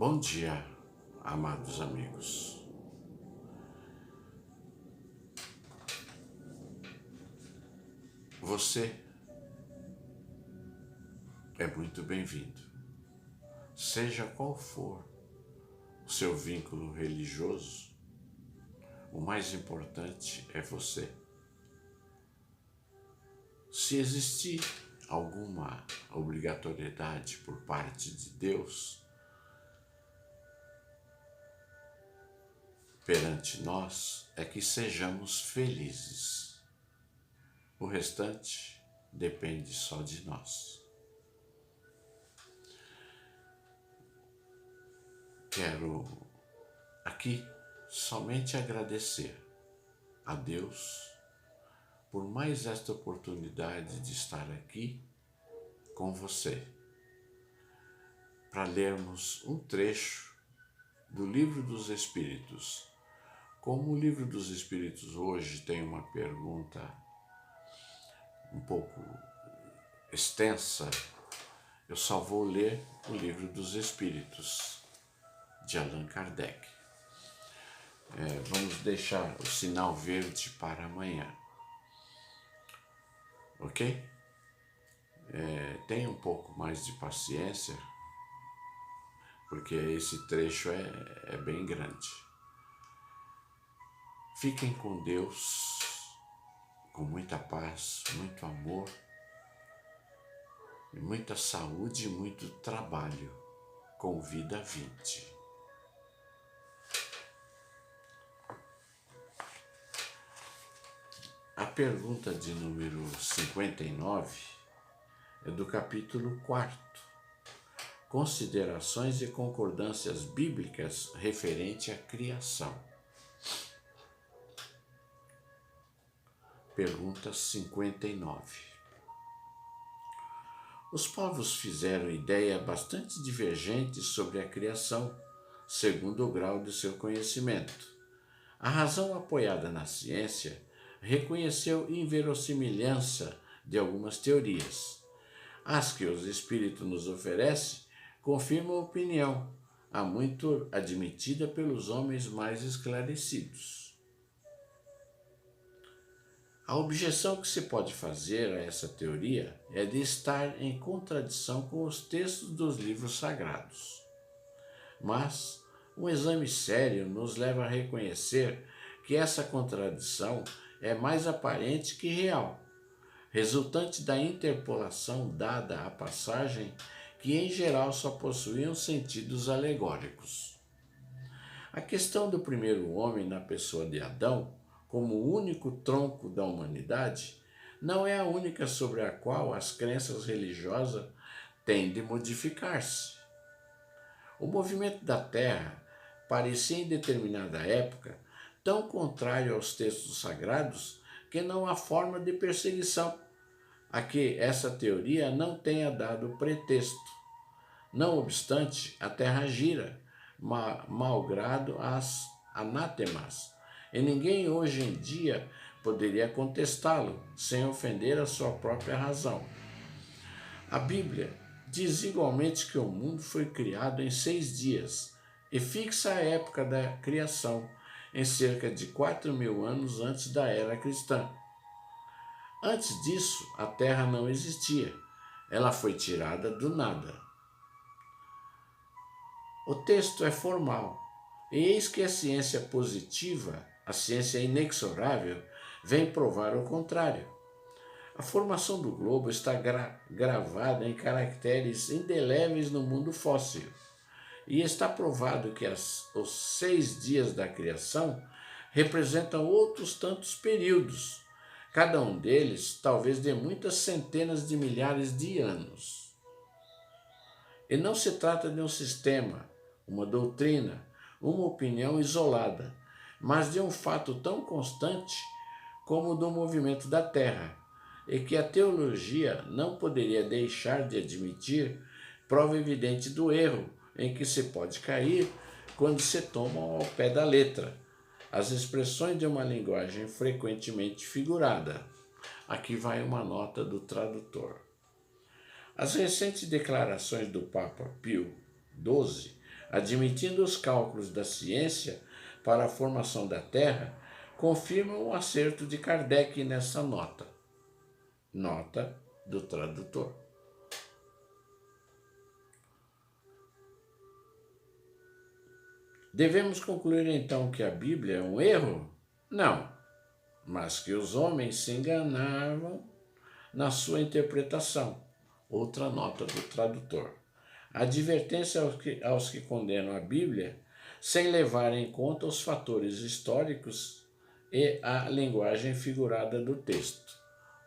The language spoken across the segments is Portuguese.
Bom dia, amados amigos. Você é muito bem-vindo. Seja qual for o seu vínculo religioso, o mais importante é você. Se existir alguma obrigatoriedade por parte de Deus perante nós, é que sejamos felizes. O restante depende só de nós. Quero aqui somente agradecer a Deus por mais esta oportunidade de estar aqui com você, para lermos um trecho do Livro dos Espíritos. Como o Livro dos Espíritos hoje tem uma pergunta um pouco extensa, eu só vou ler o Livro dos Espíritos, de Allan Kardec. Vamos deixar o sinal verde para amanhã, ok? Tenha um pouco mais de paciência, porque esse trecho é bem grande. Fiquem com Deus, com muita paz, muito amor, e muita saúde e muito trabalho com Vida 20. A pergunta de número 59 é do capítulo 4, Considerações e concordâncias bíblicas referente à criação. Pergunta 59. Os povos fizeram ideia bastante divergente sobre a criação, segundo o grau de seu conhecimento. A razão apoiada na ciência reconheceu inverossimilhança de algumas teorias. As que os espíritos nos oferecem confirmam a opinião, há muito admitida pelos homens mais esclarecidos. A objeção que se pode fazer a essa teoria é de estar em contradição com os textos dos livros sagrados. Mas um exame sério nos leva a reconhecer que essa contradição é mais aparente que real, resultante da interpolação dada à passagem que em geral só possuíam sentidos alegóricos. A questão do primeiro homem na pessoa de Adão, como o único tronco da humanidade, não é a única sobre a qual as crenças religiosas têm de modificar-se. O movimento da Terra parecia em determinada época tão contrário aos textos sagrados que não há forma de perseguição a que essa teoria não tenha dado pretexto. Não obstante, a Terra gira, malgrado as anátemas, e ninguém hoje em dia poderia contestá-lo sem ofender a sua própria razão. A Bíblia diz igualmente que o mundo foi criado em 6 dias e fixa a época da criação em cerca de 4.000 anos antes da era cristã. Antes disso, a Terra não existia. Ela foi tirada do nada. O texto é formal, e eis que a ciência positiva, a ciência inexorável, vem provar o contrário. A formação do globo está gravada em caracteres indeléveis no mundo fóssil, e está provado que os 6 dias da criação representam outros tantos períodos, cada um deles talvez de muitas centenas de milhares de anos. E não se trata de um sistema, uma doutrina, uma opinião isolada, mas de um fato tão constante como o do movimento da Terra, e que a teologia não poderia deixar de admitir, prova evidente do erro em que se pode cair quando se tomam ao pé da letra as expressões de uma linguagem frequentemente figurada. Aqui vai uma nota do tradutor. As recentes declarações do Papa Pio XII admitindo os cálculos da ciência para a formação da Terra, confirmam o acerto de Kardec nessa nota. Nota do tradutor. Devemos concluir então que a Bíblia é um erro? Não, mas que os homens se enganavam na sua interpretação. Outra nota do tradutor. Advertência aos que condenam a Bíblia sem levar em conta os fatores históricos e a linguagem figurada do texto.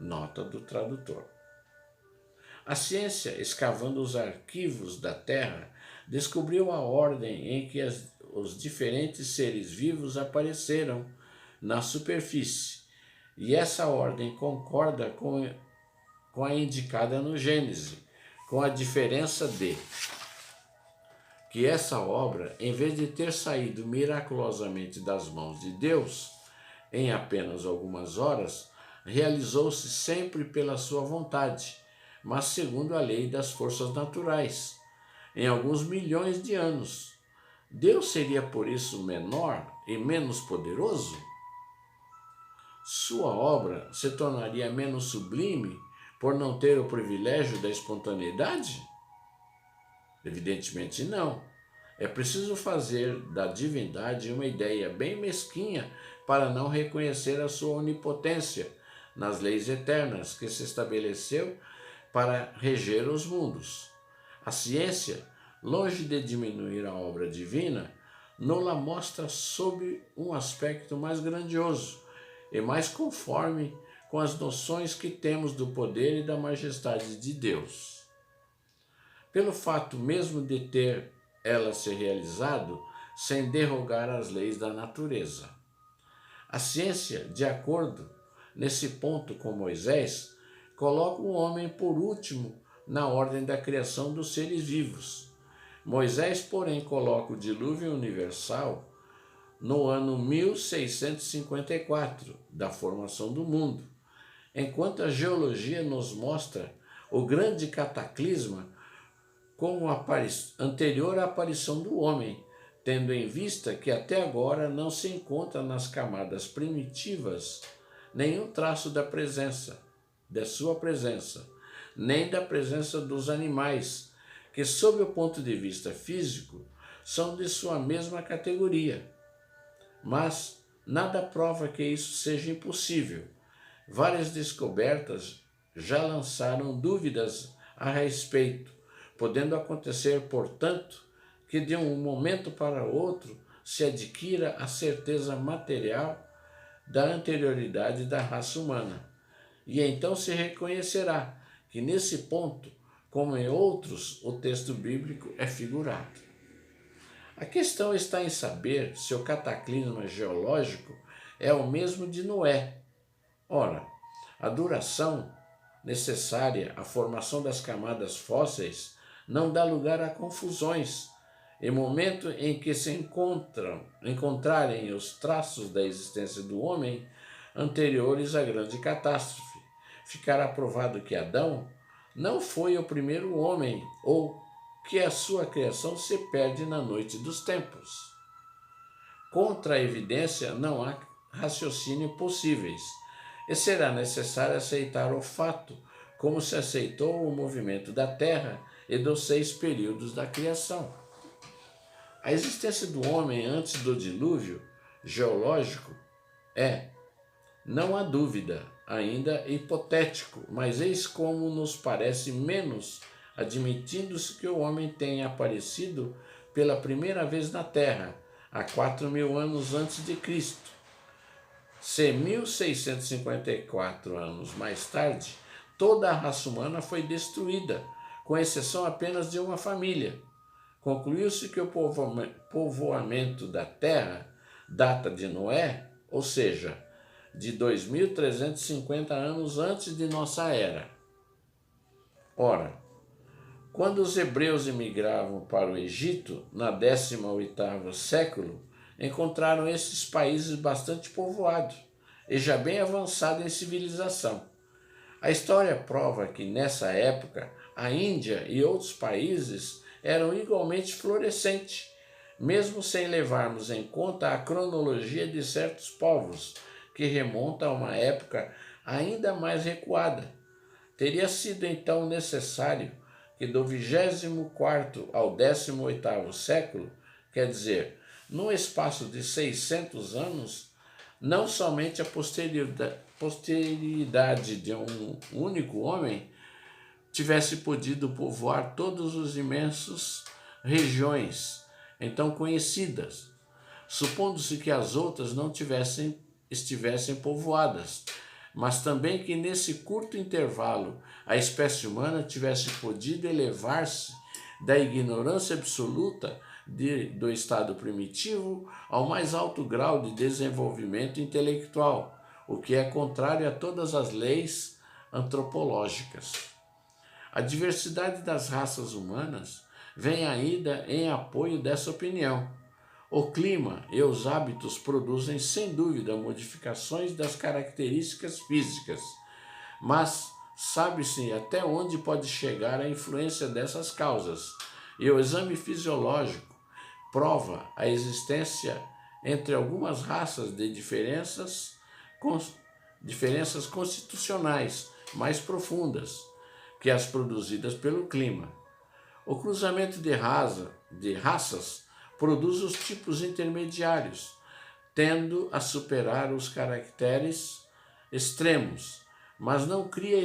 Nota do tradutor. A ciência, escavando os arquivos da Terra, descobriu a ordem em que os diferentes seres vivos apareceram na superfície, e essa ordem concorda com a indicada no Gênesis, com a diferença de que essa obra, em vez de ter saído miraculosamente das mãos de Deus, em apenas algumas horas, realizou-se sempre pela sua vontade, mas segundo a lei das forças naturais, em alguns milhões de anos. Deus seria por isso menor e menos poderoso? Sua obra se tornaria menos sublime por não ter o privilégio da espontaneidade? Evidentemente não. É preciso fazer da divindade uma ideia bem mesquinha para não reconhecer a sua onipotência nas leis eternas que se estabeleceu para reger os mundos. A ciência, longe de diminuir a obra divina, nos-la mostra sob um aspecto mais grandioso e mais conforme com as noções que temos do poder e da majestade de Deus. Pelo fato mesmo de ter ela se realizado sem derrogar as leis da natureza. A ciência, de acordo nesse ponto com Moisés, coloca o homem por último na ordem da criação dos seres vivos. Moisés, porém, coloca o dilúvio universal no ano 1654 da formação do mundo, enquanto a geologia nos mostra o grande cataclisma como anterior à aparição do homem, tendo em vista que até agora não se encontra nas camadas primitivas nenhum traço da sua presença, nem da presença dos animais, que, sob o ponto de vista físico, são de sua mesma categoria. Mas nada prova que isso seja impossível. Várias descobertas já lançaram dúvidas a respeito, podendo acontecer, portanto, que de um momento para outro se adquira a certeza material da anterioridade da raça humana. E então se reconhecerá que nesse ponto, como em outros, o texto bíblico é figurado. A questão está em saber se o cataclisma geológico é o mesmo de Noé. Ora, a duração necessária à formação das camadas fósseis não dá lugar a confusões. Em momento em que se encontrarem os traços da existência do homem anteriores à grande catástrofe, ficará provado que Adão não foi o primeiro homem ou que a sua criação se perde na noite dos tempos. Contra a evidência não há raciocínio possíveis, e será necessário aceitar o fato como se aceitou o movimento da Terra e dos 6 períodos da criação. A existência do homem antes do dilúvio geológico é, não há dúvida, ainda hipotético, mas eis como nos parece menos admitindo-se que o homem tenha aparecido pela primeira vez na Terra, há 4.000 anos antes de Cristo. Se 1654 anos mais tarde, toda a raça humana foi destruída, com exceção apenas de uma família. Concluiu-se que o povoamento da Terra data de Noé, ou seja, de 2.350 anos antes de nossa era. Ora, quando os hebreus emigravam para o Egito, na 18º século, encontraram esses países bastante povoados e já bem avançados em civilização. A história prova que, nessa época, a Índia e outros países eram igualmente florescentes mesmo sem levarmos em conta a cronologia de certos povos, que remonta a uma época ainda mais recuada. Teria sido então necessário que do 24º ao 18º século, quer dizer, num espaço de 600 anos, não somente a posteridade de um único homem tivesse podido povoar todas as imensas regiões então conhecidas, supondo-se que as outras não estivessem povoadas, mas também que nesse curto intervalo a espécie humana tivesse podido elevar-se da ignorância absoluta do estado primitivo ao mais alto grau de desenvolvimento intelectual, o que é contrário a todas as leis antropológicas. A diversidade das raças humanas vem ainda em apoio dessa opinião. O clima e os hábitos produzem, sem dúvida, modificações das características físicas, mas sabe-se até onde pode chegar a influência dessas causas, e o exame fisiológico prova a existência entre algumas raças de diferenças constitucionais mais profundas que as produzidas pelo clima. O cruzamento de raças produz os tipos intermediários, tendo a superar os caracteres extremos, mas não cria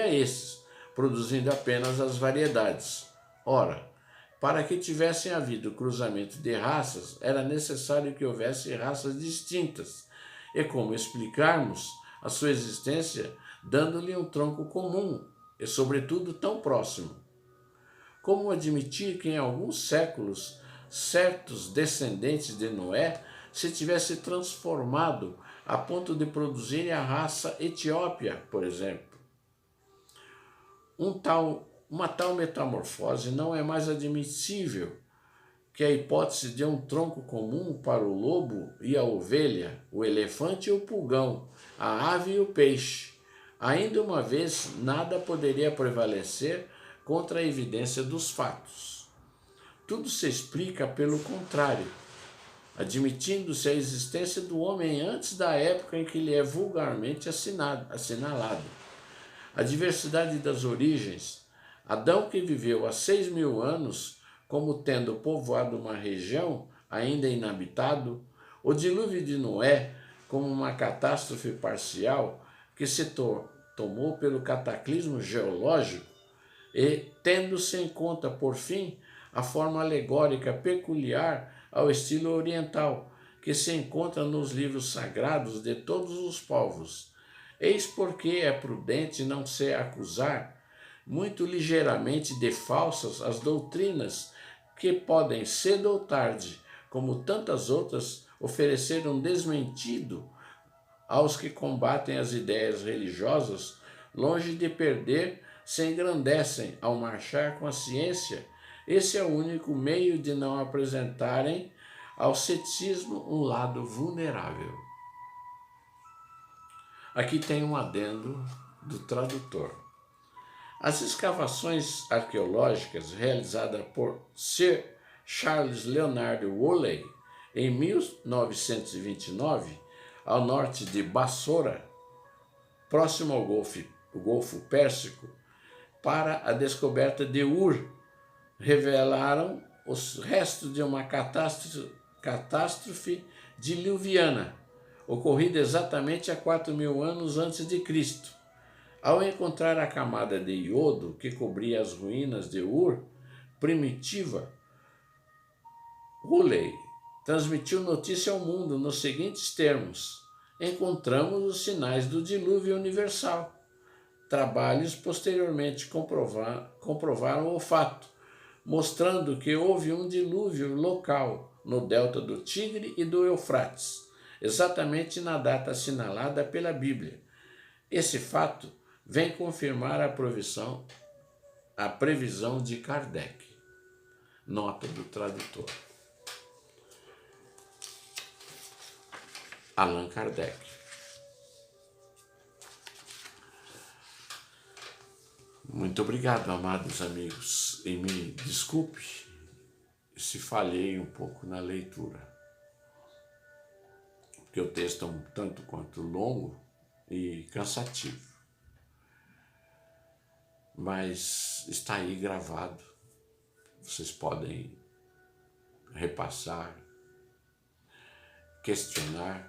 esses, produzindo apenas as variedades. Ora, para que tivessem havido cruzamento de raças, era necessário que houvesse raças distintas, e como explicarmos a sua existência dando-lhe um tronco comum e, sobretudo, tão próximo? Como admitir que em alguns séculos certos descendentes de Noé se tivessem transformado a ponto de produzirem a raça etíope, por exemplo? Uma tal metamorfose não é mais admissível que a hipótese de um tronco comum para o lobo e a ovelha, o elefante e o pulgão, a ave e o peixe. Ainda uma vez, nada poderia prevalecer contra a evidência dos fatos. Tudo se explica pelo contrário, admitindo-se a existência do homem antes da época em que lhe é vulgarmente assinalado. A diversidade das origens. Adão, que viveu há 6.000 anos, como tendo povoado uma região ainda inabitada, o dilúvio de Noé, como uma catástrofe parcial que se tomou pelo cataclismo geológico, e tendo-se em conta, por fim, a forma alegórica peculiar ao estilo oriental, que se encontra nos livros sagrados de todos os povos. Eis porque é prudente não se acusar muito ligeiramente de falsas as doutrinas que podem, cedo ou tarde, como tantas outras, oferecer um desmentido aos que combatem as ideias religiosas, longe de perder, se engrandecem ao marchar com a ciência. Esse é o único meio de não apresentarem ao ceticismo um lado vulnerável. Aqui tem um adendo do tradutor. As escavações arqueológicas realizadas por Sir Charles Leonard Woolley em 1929, ao norte de Bassora, próximo ao Golfo Pérsico, para a descoberta de Ur, revelaram os restos de uma catástrofe diluviana, ocorrida exatamente há 4.000 anos antes de Cristo. Ao encontrar a camada de iodo que cobria as ruínas de Ur primitiva, Woolley transmitiu notícia ao mundo nos seguintes termos: encontramos os sinais do dilúvio universal. Trabalhos posteriormente comprovaram o fato, mostrando que houve um dilúvio local no delta do Tigre e do Eufrates, exatamente na data assinalada pela Bíblia. Esse fato vem confirmar a previsão de Kardec. Nota do tradutor. Allan Kardec. Muito obrigado, amados amigos, e me desculpe se falhei um pouco na leitura, porque o texto é um tanto quanto longo e cansativo. Mas está aí gravado, vocês podem repassar, questionar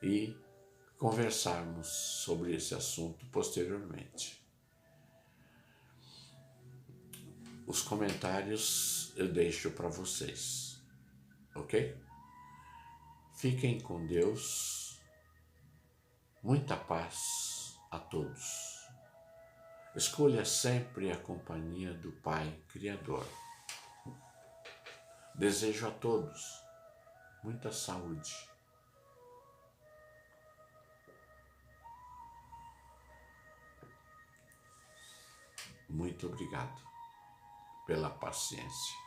e conversarmos sobre esse assunto posteriormente. Os comentários eu deixo para vocês, ok? Fiquem com Deus, muita paz a todos. Escolha sempre a companhia do Pai Criador. Desejo a todos muita saúde. Muito obrigado pela paciência.